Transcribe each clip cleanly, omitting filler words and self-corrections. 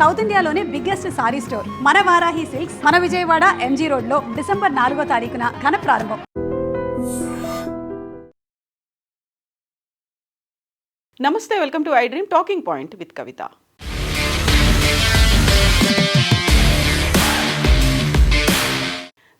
South ఇండియాలోనే biggest sorry store మన Varahi silks మన విజయవాడ ఎంజీ రోడ్ లో డిసెంబర్ 4వ తారీఖున ఘన ప్రారంభం. నమస్తే, welcome to iDream talking point with Kavitha.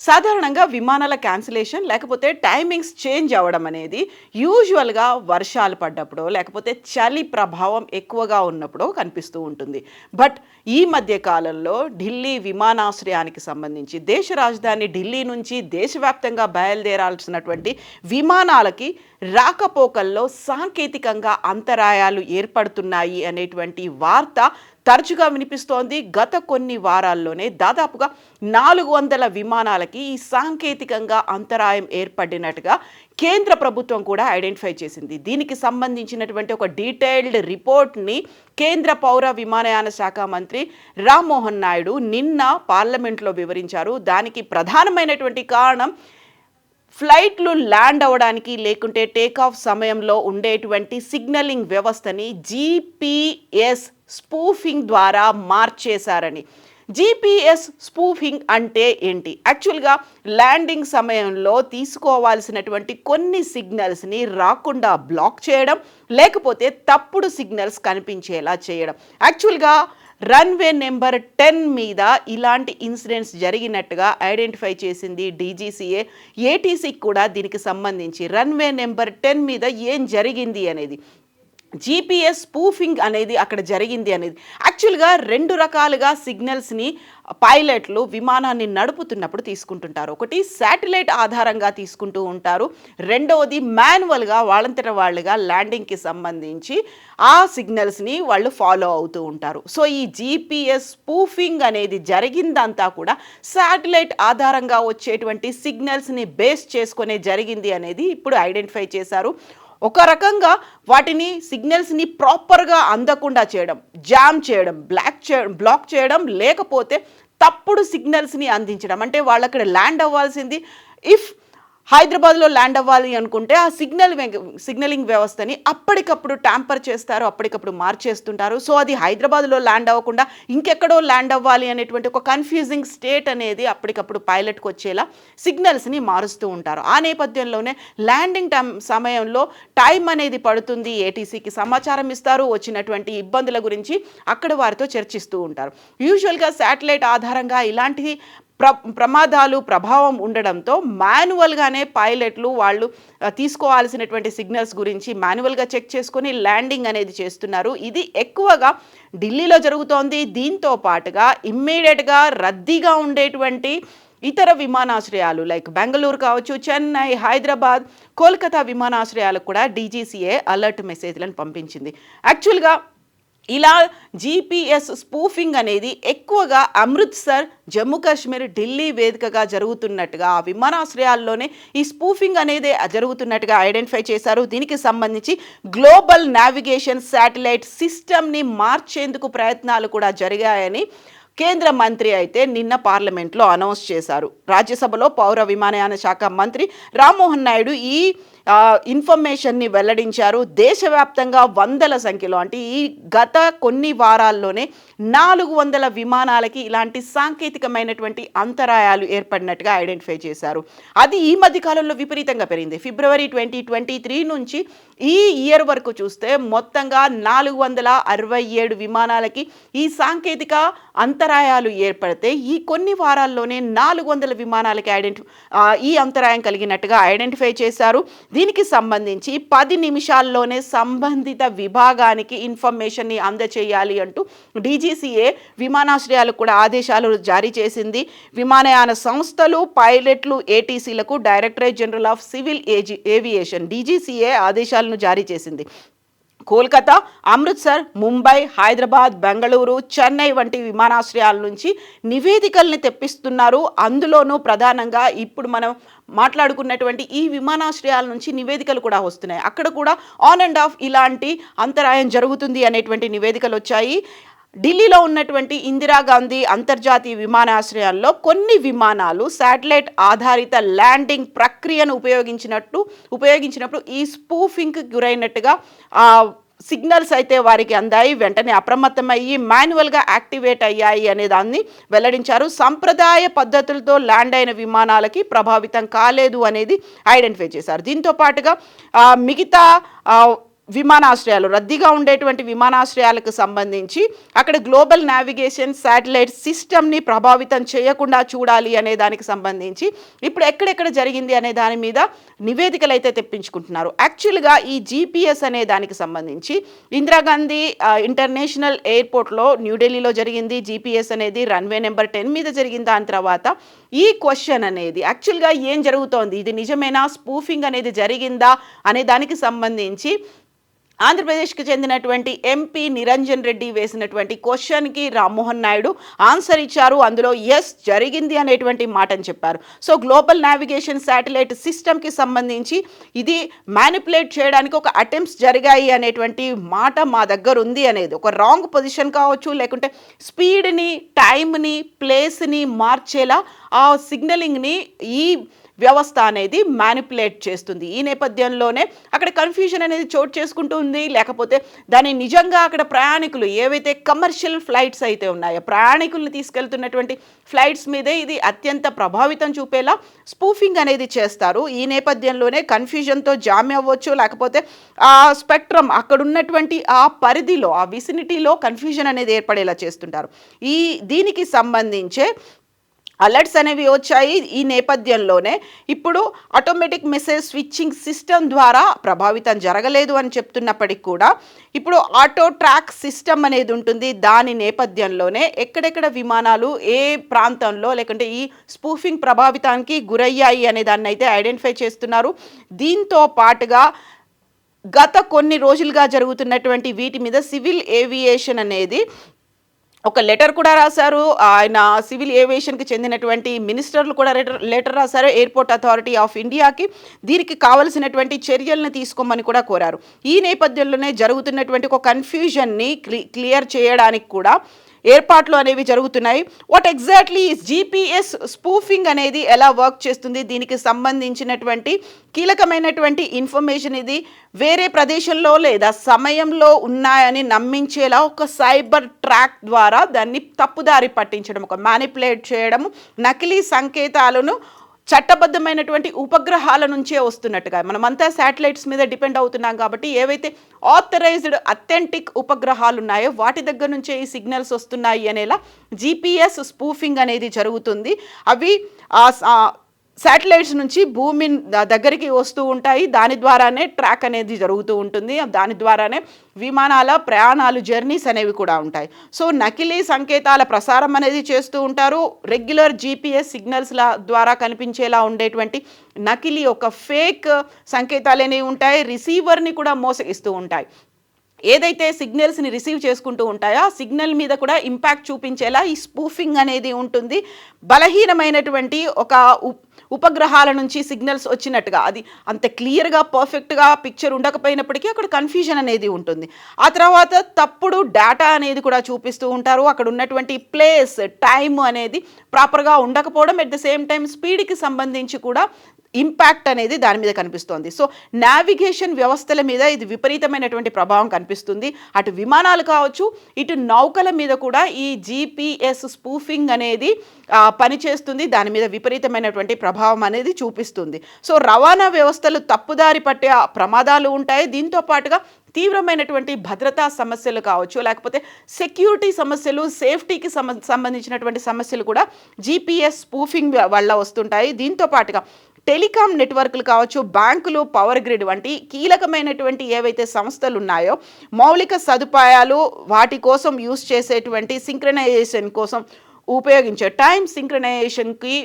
సాధారణంగా విమానాల క్యాన్సిలేషన్ లేకపోతే టైమింగ్స్ చేంజ్ అవ్వడం అనేది యూజువల్గా వర్షాలు పడ్డప్పుడో లేకపోతే చలి ప్రభావం ఎక్కువగా ఉన్నప్పుడో కనిపిస్తూ ఉంటుంది. బట్ ఈ మధ్య కాలంలో ఢిల్లీ విమానాశ్రయానికి సంబంధించి దేశ రాజధాని ఢిల్లీ నుంచి దేశవ్యాప్తంగా బయలుదేరాల్సినటువంటి విమానాలకి రాకపోకల్లో సాంకేతికంగా అంతరాయాలు ఏర్పడుతున్నాయి అనేటువంటి వార్త తరచుగా వినిపిస్తోంది. గత కొన్ని వారాల్లోనే దాదాపుగా 400 విమానాలకి ఈ సాంకేతికంగా అంతరాయం ఏర్పడినట్టుగా కేంద్ర ప్రభుత్వం కూడా ఐడెంటిఫై చేసింది. దీనికి సంబంధించినటువంటి ఒక డీటెయిల్డ్ రిపోర్ట్ని కేంద్ర పౌర విమానయాన శాఖ మంత్రి రామ్మోహన్ నాయుడు నిన్న పార్లమెంట్లో వివరించారు. దానికి ప్రధానమైనటువంటి కారణం ఫ్లైట్లు ల్యాండ్ అవ్వడానికి లేకుంటే టేకాఫ్ సమయంలో ఉండేటువంటి సిగ్నలింగ్ వ్యవస్థని GPS స్పూఫింగ్ ద్వారా మార్చేశారని. GPS స్పూఫింగ్ అంటే ఏంటి? యాక్చువల్గా ల్యాండింగ్ సమయంలో తీసుకోవాల్సినటువంటి కొన్ని సిగ్నల్స్ని రాకుండా బ్లాక్ చేయడం, లేకపోతే తప్పుడు సిగ్నల్స్ కనిపించేలా చేయడం. యాక్చువల్గా రన్వే నెంబర్ 10 మీద ఇలాంటి ఇన్సిడెంట్స్ జరిగినట్టుగా ఐడెంటిఫై చేసింది DGCA. ATCకి కూడా దీనికి సంబంధించి రన్వే నెంబర్ 10 మీద ఏం జరిగింది అనేది, GPS స్పూఫింగ్ అనేది అక్కడ జరిగింది అనేది. యాక్చువల్గా 2 రకాలుగా సిగ్నల్స్ని పైలట్లు విమానాన్ని నడుపుతున్నప్పుడు తీసుకుంటుంటారు. ఒకటి శాటిలైట్ ఆధారంగా తీసుకుంటూ ఉంటారు, రెండవది మాన్యువల్గా వాళ్ళంతట వాళ్ళుగా ల్యాండింగ్కి సంబంధించి ఆ సిగ్నల్స్ని వాళ్ళు ఫాలో అవుతూ ఉంటారు. సో ఈ GPS స్పూఫింగ్ అనేది జరిగిందంతా కూడా శాటిలైట్ ఆధారంగా వచ్చేటువంటి సిగ్నల్స్ని బేస్ చేసుకునే జరిగింది అనేది ఇప్పుడు ఐడెంటిఫై చేశారు. ఒక రకంగా వాటిని సిగ్నల్స్ని ప్రాపర్గా అందకుండా చేయడం, జామ్ చేయడం, బ్లాక్ చేయడం, లేకపోతే తప్పుడు సిగ్నల్స్ని అందించడం. అంటే వాళ్ళు అక్కడ ల్యాండ్ అవ్వాల్సింది ఇఫ్ హైదరాబాద్లో ల్యాండ్ అవ్వాలి అనుకుంటే ఆ సిగ్నలింగ్ వ్యవస్థని అప్పటికప్పుడు ట్యాంపర్ చేస్తారు, అప్పటికప్పుడు మార్చేస్తుంటారు. సో అది హైదరాబాద్లో ల్యాండ్ అవ్వకుండా ఇంకెక్కడో ల్యాండ్ అవ్వాలి అనేటువంటి ఒక కన్ఫ్యూజింగ్ స్టేట్ అనేది అప్పటికప్పుడు పైలట్కి వచ్చేలా సిగ్నల్స్ని మారుస్తూ ఉంటారు. ఆ నేపథ్యంలోనే ల్యాండింగ్ సమయంలో టైం అనేది పడుతుంది, ATCకి సమాచారం ఇస్తారు, వచ్చినటువంటి ఇబ్బందుల గురించి అక్కడ వారితో చర్చిస్తూ ఉంటారు. యూజువల్గా శాటిలైట్ ఆధారంగా ఇలాంటి ప్రమాదాలు ప్రభావం ఉండడంతో మాన్యువల్గానే పైలట్లు వాళ్ళు తీసుకోవాల్సినటువంటి సిగ్నల్స్ గురించి మాన్యువల్గా చెక్ చేసుకొని ల్యాండింగ్ అనేది చేస్తున్నారు. ఇది ఎక్కువగా ఢిల్లీలో జరుగుతోంది. దీంతో పాటుగా ఇమ్మీడియట్గా రద్దీగా ఉండేటువంటి ఇతర విమానాశ్రయాలు లైక్ బెంగళూరు కావచ్చు, చెన్నై, హైదరాబాద్, కోల్కతా విమానాశ్రయాలకు కూడా DGCA అలర్ట్ మెసేజ్లను పంపించింది. యాక్చువల్గా ఇలా GPS స్పూఫింగ్ అనేది ఎక్కువగా అమృత్సర్, జమ్మూ కాశ్మీర్, ఢిల్లీ వేదికగా జరుగుతున్నట్టుగా ఆ విమానాశ్రయాల్లోనే ఈ స్పూఫింగ్ అనేది జరుగుతున్నట్టుగా ఐడెంటిఫై చేశారు. దీనికి సంబంధించి గ్లోబల్ నావిగేషన్ శాటిలైట్ సిస్టమ్ని మార్చేందుకు ప్రయత్నాలు కూడా జరిగాయని కేంద్ర మంత్రి అయితే నిన్న పార్లమెంట్లో అనౌన్స్ చేశారు. రాజ్యసభలో పౌర విమానయాన శాఖ మంత్రి రామ్మోహన్ నాయుడు ఈ ఇన్ఫర్మేషన్ని వెల్లడించారు. దేశవ్యాప్తంగా వందల సంఖ్యలో, అంటే ఈ గత కొన్ని వారాల్లోనే 400 విమానాలకి ఇలాంటి సాంకేతికమైనటువంటి అంతరాయాలు ఏర్పడినట్టుగా ఐడెంటిఫై చేశారు. అది ఈ మధ్యకాలంలో విపరీతంగా పెరిగింది. ఫిబ్రవరి 2023 నుంచి ఈ ఇయర్ వరకు చూస్తే మొత్తంగా 467 విమానాలకి ఈ సాంకేతిక అంతరాయాలు ఏర్పడితే ఈ కొన్ని వారాల్లోనే 400 విమానాలకి ఈ అంతరాయం కలిగినట్టుగా ఐడెంటిఫై చేశారు. దీనికి సంబంధించి 10 నిమిషాల్లోనే సంబంధిత విభాగానికి ఇన్ఫర్మేషన్ని అందచేయాలి అంటూ DGCA విమానాశ్రయాలకు కూడా ఆదేశాలు జారీ చేసింది. విమానయాన సంస్థలు, పైలట్లు, ATCలకు Directorate General of Civil Aviation DGCA ఆదేశాలను జారీ చేసింది. కోల్కతా, అమృత్సర్, ముంబై, హైదరాబాద్, బెంగళూరు, చెన్నై వంటి విమానాశ్రయాల నుంచి నివేదికల్ని తెప్పిస్తున్నారు. అందులోనూ ప్రధానంగా ఇప్పుడు మనం మాట్లాడుకున్నటువంటి ఈ విమానాశ్రయాల నుంచి నివేదికలు కూడా వస్తున్నాయి. అక్కడ కూడా ఆన్ అండ్ ఆఫ్ ఇలాంటి అంతరాయం జరుగుతుంది అనేటువంటి నివేదికలు వచ్చాయి. ఢిల్లీలో ఉన్నటువంటి ఇందిరాగాంధీ అంతర్జాతీయ విమానాశ్రయాల్లో కొన్ని విమానాలు శాటిలైట్ ఆధారిత ల్యాండింగ్ ప్రక్రియను ఉపయోగించినప్పుడు ఈ స్పూఫింగ్కి గురైనట్టుగా సిగ్నల్స్ అయితే వారికి అందాయి. వెంటనే అప్రమత్తమయ్యి మాన్యువల్గా యాక్టివేట్ అయ్యాయి అనే దాన్ని వెల్లడించారు. సంప్రదాయ పద్ధతులతో ల్యాండ్ అయిన విమానాలకి ప్రభావితం కాలేదు అనేది ఐడెంటిఫై చేశారు. దీంతో పాటుగా మిగతా విమానాశ్రయాలు, రద్దీగా ఉండేటువంటి విమానాశ్రయాలకు సంబంధించి అక్కడ గ్లోబల్ నావిగేషన్ శాటిలైట్ సిస్టమ్ని ప్రభావితం చేయకుండా చూడాలి అనే దానికి సంబంధించి ఇప్పుడు ఎక్కడెక్కడ జరిగింది అనే దాని మీద నివేదికలు అయితే తెప్పించుకుంటున్నారు. యాక్చువల్గా ఈ జీపీఎస్ అనే దానికి సంబంధించి ఇందిరాగాంధీ ఇంటర్నేషనల్ ఎయిర్పోర్ట్లో న్యూఢిల్లీలో జరిగింది. జీపీఎస్ అనేది రన్వే నెంబర్ 10 మీద జరిగింది. దాని తర్వాత ఈ క్వశ్చన్ అనేది యాక్చువల్గా ఏం జరుగుతోంది, ఇది నిజమేనా, స్పూఫింగ్ అనేది జరిగిందా అనే దానికి సంబంధించి ఆంధ్రప్రదేశ్కి చెందినటువంటి ఎంపీ నిరంజన్ రెడ్డి వేసినటువంటి క్వశ్చన్కి రామ్మోహన్ నాయుడు ఆన్సర్ ఇచ్చారు. అందులో ఎస్ జరిగింది అనేటువంటి మాటని చెప్పారు. సో గ్లోబల్ నావిగేషన్ శాటిలైట్ సిస్టమ్కి సంబంధించి ఇది మ్యానిపులేట్ చేయడానికి ఒక అటెంప్ట్స్ జరిగాయి అనేటువంటి మాట మా దగ్గర ఉంది అనేది, ఒక రాంగ్ పొజిషన్ కావచ్చు, లేకుంటే స్పీడ్ని, టైంని, ప్లేస్ని మార్చేలా ఆ సిగ్నలింగ్ని ఈ వ్యవస్థ అనేది మ్యానిపులేట్ చేస్తుంది. ఈ నేపథ్యంలోనే అక్కడ కన్ఫ్యూజన్ అనేది చోటు చేసుకుంటూ ఉంది. లేకపోతే దాన్ని నిజంగా అక్కడ ప్రయాణికులు ఏవైతే కమర్షియల్ ఫ్లైట్స్ అయితే ఉన్నాయో, ప్రయాణికుల్ని తీసుకెళ్తున్నటువంటి ఫ్లైట్స్ మీదే ఇది అత్యంత ప్రభావితం చూపేలా స్పూఫింగ్ అనేది చేస్తారు. ఈ నేపథ్యంలోనే కన్ఫ్యూజన్తో జామ్ అవ్వచ్చు, లేకపోతే ఆ స్పెక్ట్రమ్ అక్కడ ఉన్నటువంటి ఆ పరిధిలో, ఆ విసినిటీలో కన్ఫ్యూజన్ అనేది ఏర్పడేలా చేస్తుంటారు. దీనికి సంబంధించే అలర్ట్స్ అనేవి వచ్చాయి. ఈ నేపథ్యంలోనే ఇప్పుడు ఆటోమేటిక్ మెసేజ్ స్విచ్చింగ్ సిస్టమ్ ద్వారా ప్రభావితం జరగలేదు అని చెప్తున్నప్పటికీ కూడా ఇప్పుడు ఆటో ట్రాక్ సిస్టమ్ అనేది ఉంటుంది. దాని నేపథ్యంలోనే ఎక్కడెక్కడ విమానాలు ఏ ప్రాంతంలో లేకుంటే ఈ స్పూఫింగ్ ప్రభావితానికి గురయ్యాయి అనే దాన్ని అయితే ఐడెంటిఫై చేస్తున్నారు. దీంతో పాటుగా గత కొన్ని రోజులుగా జరుగుతున్నటువంటి వీటి మీద సివిల్ ఏవియేషన్ అనేది ఒక లెటర్ కూడా రాశారు. ఆయన సివిల్ ఏవియేషన్కి చెందినటువంటి మినిస్టర్లు కూడా లెటర్ రాశారు ఎయిర్పోర్ట్ అథారిటీ ఆఫ్ ఇండియాకి. దీనికి కావలసినటువంటి చర్యలను తీసుకోమని కూడా కోరారు. ఈ నేపథ్యంలోనే జరుగుతున్నటువంటి ఒక కన్ఫ్యూజన్ని క్లియర్ చేయడానికి కూడా ఏర్పాట్లు అనేవి జరుగుతున్నాయి. వాట్ ఎగ్జాక్ట్లీ జీపీఎస్ స్పూఫింగ్ అనేది ఎలా వర్క్ చేస్తుంది, దీనికి సంబంధించినటువంటి కీలకమైనటువంటి ఇన్ఫర్మేషన్ ఇది వేరే ప్రదేశంలో లేదా సమయంలో ఉన్నాయని నమ్మించేలా ఒక సైబర్ ట్రాక్ ద్వారా దాన్ని తప్పుదారి పట్టించడం, ఒక మ్యానిపులేట్ చేయడం, నకిలీ సంకేతాలను చట్టబద్ధమైనటువంటి ఉపగ్రహాల నుంచే వస్తున్నట్టుగా, మనమంతా శాటిలైట్స్ మీద డిపెండ్ అవుతున్నాం కాబట్టి ఏవైతే ఆథరైజ్డ్ అథెంటిక్ ఉపగ్రహాలు ఉన్నాయో వాటి దగ్గర నుంచే ఈ సిగ్నల్స్ వస్తున్నాయి అనేలా జీపీఎస్ స్పూఫింగ్ అనేది జరుగుతుంది. అవి శాటిలైట్స్ నుంచి భూమి దగ్గరికి వస్తూ ఉంటాయి. దాని ద్వారానే ట్రాక్ అనేది జరుగుతూ ఉంటుంది. దాని ద్వారానే విమానాల ప్రయాణాలు, జర్నీస్ అనేవి కూడా ఉంటాయి. సో నకిలీ సంకేతాల ప్రసారం అనేది చేస్తూ ఉంటారు. రెగ్యులర్ జీపీఎస్ సిగ్నల్స్ల ద్వారా కనిపించేలా ఉండేటువంటి నకిలీ ఒక ఫేక్ సంకేతాలు అనేవి ఉంటాయి. రిసీవర్ని కూడా మోసగిస్తూ ఉంటాయి. ఏదైతే సిగ్నల్స్ని రిసీవ్ చేసుకుంటూ ఉంటాయో ఆ సిగ్నల్ మీద కూడా ఇంపాక్ట్ చూపించేలా ఈ స్పూఫింగ్ అనేది ఉంటుంది. బలహీనమైనటువంటి ఒక ఉపగ్రహాల నుంచి సిగ్నల్స్ వచ్చినట్టుగా, అది అంత క్లియర్గా పర్ఫెక్ట్గా పిక్చర్ ఉండకపోయినప్పటికీ అక్కడ కన్ఫ్యూజన్ అనేది ఉంటుంది. ఆ తర్వాత తప్పుడు డేటా అనేది కూడా చూపిస్తూ ఉంటారు. అక్కడ ఉన్నటువంటి ప్లేస్, టైం అనేది ప్రాపర్గా ఉండకపోవడం, ఎట్ ద సేమ్ టైం స్పీడ్కి సంబంధించి కూడా ఇంపాక్ట్ అనేది దాని మీద కనిపిస్తోంది. సో నావిగేషన్ వ్యవస్థల మీద ఇది విపరీతమైనటువంటి ప్రభావం కనిపిస్తుంది. అటు విమానాలు కావచ్చు, ఇటు నౌకల మీద కూడా ఈ జీపీఎస్ స్పూఫింగ్ అనేది పనిచేస్తుంది. దాని మీద విపరీతమైనటువంటి ప్రభావం అనేది చూపిస్తుంది. సో రవాణా వ్యవస్థలు తప్పుదారి పట్టే ప్రమాదాలు ఉంటాయి. దీంతో పాటుగా తీవ్రమైనటువంటి భద్రతా సమస్యలు కావచ్చు, లేకపోతే సెక్యూరిటీ సమస్యలు, సేఫ్టీకి సంబంధించినటువంటి సమస్యలు కూడా జీపీఎస్ స్పూఫింగ్ వల్ల వస్తుంటాయి. దీంతో పాటుగా టెలికాం నెట్వర్క్లు కావచ్చు, బ్యాంకులు, పవర్ గ్రిడ్ వంటి కీలకమైనటువంటి ఏవైతే సంస్థలు ఉన్నాయో మౌలిక సదుపాయాలు వాటి కోసం యూజ్ చేసేటువంటి సింక్రనైజేషన్ కోసం ఉపయోగించే టైం సింక్రనైజేషన్కి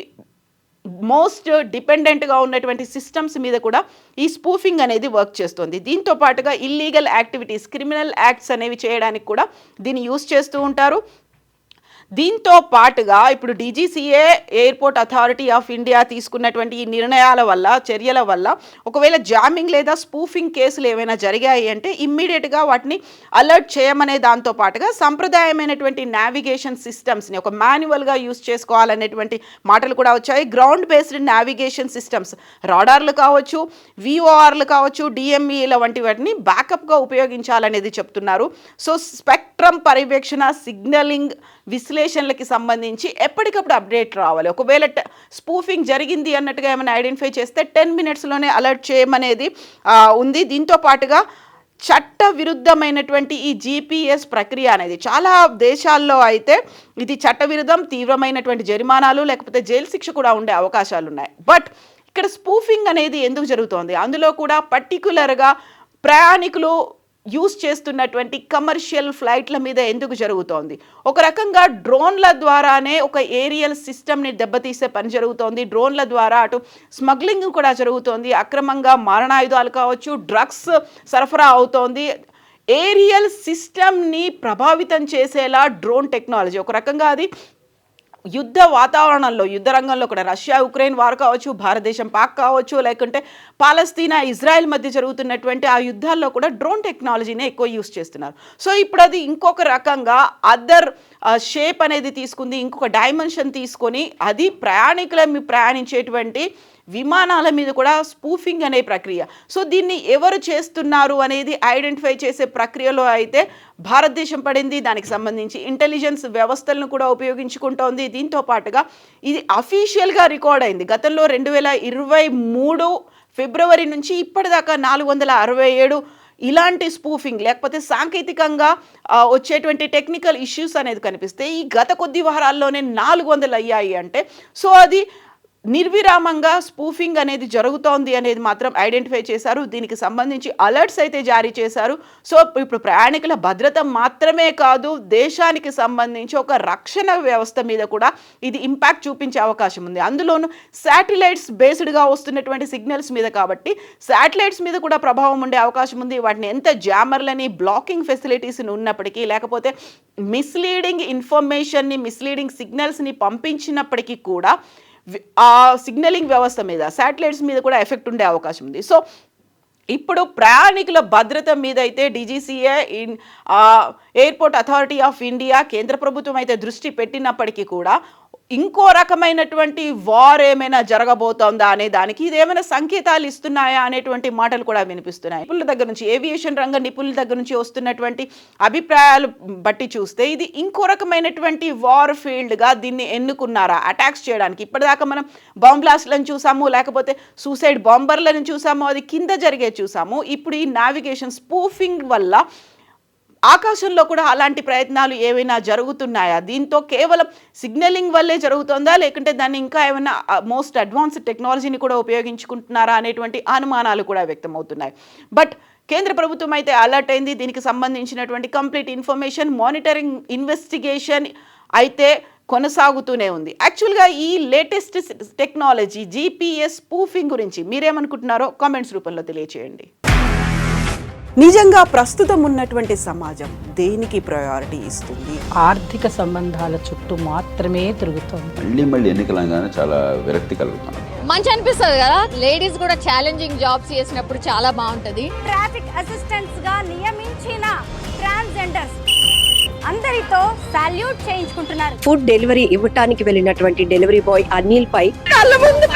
మోస్ట్ డిపెండెంట్గా ఉన్నటువంటి సిస్టమ్స్ మీద కూడా ఈ స్పూఫింగ్ అనేది వర్క్ చేస్తుంది. దీంతో పాటుగా ఇల్లీగల్ యాక్టివిటీస్, క్రిమినల్ యాక్ట్స్ అనేవి చేయడానికి కూడా దీన్ని యూజ్ చేస్తూ ఉంటారు. దీంతో పాటుగా ఇప్పుడు DGCA airport authority of India తీసుకున్నటువంటి ఈ నిర్ణయాల వల్ల, చర్యల వల్ల ఒకవేళ జామింగ్ లేదా స్పూఫింగ్ కేసులు ఏమైనా జరిగాయి అంటే ఇమ్మీడియట్గా వాటిని అలర్ట్ చేయమనే దాంతో పాటుగా సంప్రదాయమైనటువంటి నావిగేషన్ సిస్టమ్స్ని ఒక మాన్యువల్గా యూజ్ చేసుకోవాలనేటువంటి మాటలు కూడా వచ్చాయి. గ్రౌండ్ బేస్డ్ నావిగేషన్ సిస్టమ్స్, రాడార్లు కావచ్చు, విఓఆర్లు కావచ్చు, డిఎంఈల వంటి వాటిని బ్యాకప్గా ఉపయోగించాలనేది చెప్తున్నారు. సో స్పెక్ట్రమ్ పర్యవేక్షణ, సిగ్నలింగ్ విశ్లేషణలకి సంబంధించి ఎప్పటికప్పుడు అప్డేట్ రావాలి. ఒకవేళ స్పూఫింగ్ జరిగింది అన్నట్టుగా ఏమైనా ఐడెంటిఫై చేస్తే 10 minutesలోనే అలర్ట్ చేయమనేది ఉంది. దీంతో పాటుగా చట్ట విరుద్ధమైనటువంటి ఈ జీపీఎస్ ప్రక్రియ అనేది చాలా దేశాల్లో అయితే ఇది చట్టవిరుద్ధం, తీవ్రమైనటువంటి జరిమానాలు లేకపోతే జైలు శిక్ష కూడా ఉండే అవకాశాలు ఉన్నాయి. బట్ ఇక్కడ స్పూఫింగ్ అనేది ఎందుకు జరుగుతోంది? అందులో కూడా పర్టికులర్గా ప్రయాణికులు యూస్ చేస్తున్నటువంటి కమర్షియల్ ఫ్లైట్ల మీద ఎందుకు జరుగుతోంది? ఒక రకంగా డ్రోన్ల ద్వారానే ఒక ఏరియల్ సిస్టమ్ని దెబ్బతీసే పని జరుగుతోంది. డ్రోన్ల ద్వారా అటు స్మగ్లింగ్ కూడా జరుగుతోంది, అక్రమంగా మారణాయుధాలు కావచ్చు, డ్రగ్స్ సరఫరా అవుతోంది. ఏరియల్ సిస్టమ్ని ప్రభావితం చేసేలా డ్రోన్ టెక్నాలజీ ఒక రకంగా అది యుద్ధ వాతావరణంలో, యుద్ధ రంగంలో కూడా రష్యా ఉక్రెయిన్ వారు కావచ్చు, భారతదేశం పాక్ కావచ్చు, లేకుంటే పాలస్తీనా ఇజ్రాయెల్ మధ్య జరుగుతున్నటువంటి ఆ యుద్ధాల్లో కూడా డ్రోన్ టెక్నాలజీనే ఎక్కువ యూస్ చేస్తున్నారు. సో ఇప్పుడు అది ఇంకొక రకంగా అదర్ షేప్ అనేది తీసుకుంది, ఇంకొక డైమెన్షన్ తీసుకొని అది ప్రయాణించేటువంటి విమానాల మీద కూడా స్పూఫింగ్ అనే ప్రక్రియ. సో దీన్ని ఎవరు చేస్తున్నారు అనేది ఐడెంటిఫై చేసే ప్రక్రియలో అయితే భారతదేశం పడింది. దానికి సంబంధించి ఇంటెలిజెన్స్ వ్యవస్థలను కూడా ఉపయోగించుకుంటోంది. దీంతో పాటుగా ఇది అఫీషియల్గా రికార్డ్ అయింది. గతంలో 2023 ఫిబ్రవరి నుంచి ఇప్పటిదాకా 467 ఇలాంటి స్పూఫింగ్ లేకపోతే సాంకేతికంగా వచ్చేటువంటి టెక్నికల్ ఇష్యూస్ అనేది కనిపిస్తే ఈ గత కొద్ది వారాల్లోనే 400 అయ్యాయి అంటే సో అది నిర్విరామంగా స్పూఫింగ్ అనేది జరుగుతోంది అనేది మాత్రం ఐడెంటిఫై చేశారు. దీనికి సంబంధించి అలర్ట్స్ అయితే జారీ చేశారు. సో ఇప్పుడు ప్రయాణికుల భద్రత మాత్రమే కాదు, దేశానికి సంబంధించి ఒక రక్షణ వ్యవస్థ మీద కూడా ఇది ఇంపాక్ట్ చూపించే అవకాశం ఉంది. అందులోనూ శాటిలైట్స్ బేస్డ్గా వస్తున్నటువంటి సిగ్నల్స్ మీద కాబట్టి శాటిలైట్స్ మీద కూడా ప్రభావం ఉండే అవకాశం ఉంది. వాటిని ఎంత జామర్లని, బ్లాకింగ్ ఫెసిలిటీస్ని ఉన్నప్పటికీ లేకపోతే మిస్లీడింగ్ ఇన్ఫర్మేషన్ని, మిస్లీడింగ్ సిగ్నల్స్ని పంపించినప్పటికీ కూడా ఆ సిగ్నలింగ్ వ్యవస్థ మీద, శాటిలైట్స్ మీద కూడా ఎఫెక్ట్ ఉండే అవకాశం ఉంది. సో ఇప్పుడు ప్రయాణికుల భద్రత మీద అయితే DGCA airport authority of India కేంద్ర ప్రభుత్వం అయితే దృష్టి పెట్టినప్పటికీ కూడా ఇంకో రకమైనటువంటి వార్ ఏమైనా జరగబోతోందా అనే దానికి ఇదేమైనా సంకేతాలు ఇస్తున్నాయా అనేటువంటి మాటలు కూడా వినిపిస్తున్నాయి. నిపుణుల దగ్గర నుంచి, ఏవియేషన్ రంగ నిపుణుల దగ్గర నుంచి వస్తున్నటువంటి అభిప్రాయాలు బట్టి చూస్తే ఇది ఇంకో రకమైనటువంటి వార్ ఫీల్డ్గా దీన్ని ఎన్నుకున్నారా అటాక్స్ చేయడానికి? ఇప్పటిదాకా మనం బాంబ్ బ్లాస్ట్లను చూసాము, లేకపోతే సూసైడ్ బాంబర్లను చూసాము, అది కింద జరిగే చూసాము. ఇప్పుడు ఈ నావిగేషన్ స్పూఫింగ్ వల్ల ఆకాశంలో కూడా అలాంటి ప్రయత్నాలు ఏమైనా జరుగుతున్నాయా? దీంతో కేవలం సిగ్నలింగ్ వల్లే జరుగుతుందా, లేకుంటే దాన్ని ఇంకా ఏమైనా మోస్ట్ అడ్వాన్స్డ్ టెక్నాలజీని కూడా ఉపయోగించుకుంటున్నారా అనేటువంటి అనుమానాలు కూడా వ్యక్తమవుతున్నాయి. బట్ కేంద్ర ప్రభుత్వం అయితే అలర్ట్ అయింది. దీనికి సంబంధించినటువంటి కంప్లీట్ ఇన్ఫర్మేషన్, మానిటరింగ్, ఇన్వెస్టిగేషన్ అయితే కొనసాగుతూనే ఉంది. యాక్చువల్గా ఈ లేటెస్ట్ టెక్నాలజీ జీపీఎస్ స్పూఫింగ్ గురించి మీరేమనుకుంటున్నారో కామెంట్స్ రూపంలో తెలియచేయండి. నిజంగా ప్రస్తుతం ఉన్నటువంటి సమాజం దేనికి ప్రయారిటీ ఇస్తుంది? ఆర్థిక సంబంధాల చుట్టూ మాత్రమే తిరుగుతుంది. మళ్ళీ ఎన్నికలంగానే చాలా విరక్తి కలుగుతాను. మంచి అనిపిస్తుంది కదా, లేడీస్ కూడా ఛాలెంజింగ్ జాబ్స్ చేసినప్పుడు చాలా బాగుంటది. ట్రాఫిక్ అసిస్టెంట్స్ గా నియమించిన ట్రాన్స్జెండర్స్ అందరితో సాల్యూట్ చేయించుకుంటున్నారు. ఫుడ్ డెలివరీ ఇవ్వటానికి వెళ్ళినటువంటి డెలివరీ బాయ్ అనిల్ పై కళ్ళ ముందు